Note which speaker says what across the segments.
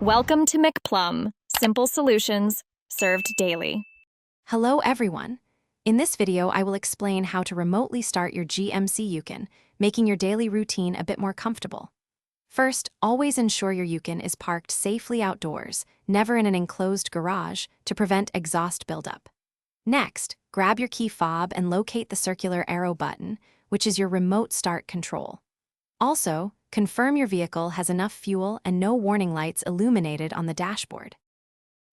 Speaker 1: Welcome to McPlum, simple solutions served daily.
Speaker 2: Hello everyone. In this video, I will explain how to remotely start your GMC Yukon, making your daily routine a bit more comfortable. First, always ensure your Yukon is parked safely outdoors, never in an enclosed garage, to prevent exhaust buildup. Next, grab your key fob and locate the circular arrow button, which is your remote start control. Also, confirm your vehicle has enough fuel and no warning lights illuminated on the dashboard.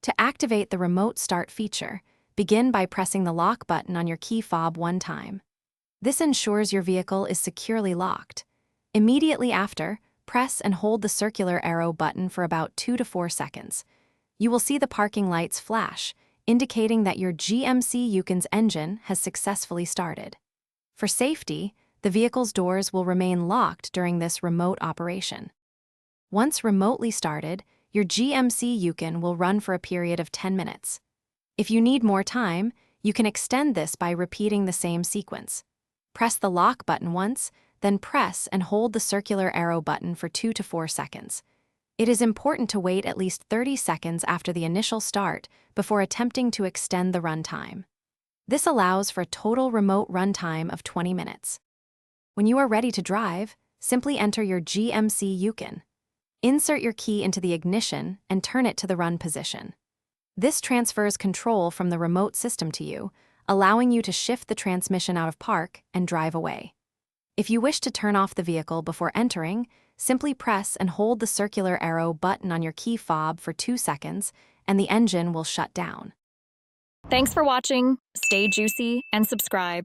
Speaker 2: To activate the remote start feature, begin by pressing the lock button on your key fob one time. This ensures your vehicle is securely locked. Immediately after, press and hold the circular arrow button for about 2 to 4 seconds. You will see the parking lights flash, indicating that your GMC Yukon's engine has successfully started. For safety, the vehicle's doors will remain locked during this remote operation. Once remotely started, your GMC Yukon will run for a period of 10 minutes. If you need more time, you can extend this by repeating the same sequence. Press the lock button once, then press and hold the circular arrow button for 2 to 4 seconds. It is important to wait at least 30 seconds after the initial start before attempting to extend the runtime. This allows for a total remote runtime of 20 minutes. When you are ready to drive, simply enter your GMC Yukon. Insert your key into the ignition and turn it to the run position. This transfers control from the remote system to you, allowing you to shift the transmission out of park and drive away. If you wish to turn off the vehicle before entering, simply press and hold the circular arrow button on your key fob for 2 seconds, and the engine will shut down.
Speaker 1: Thanks for watching. Stay juicy and subscribe.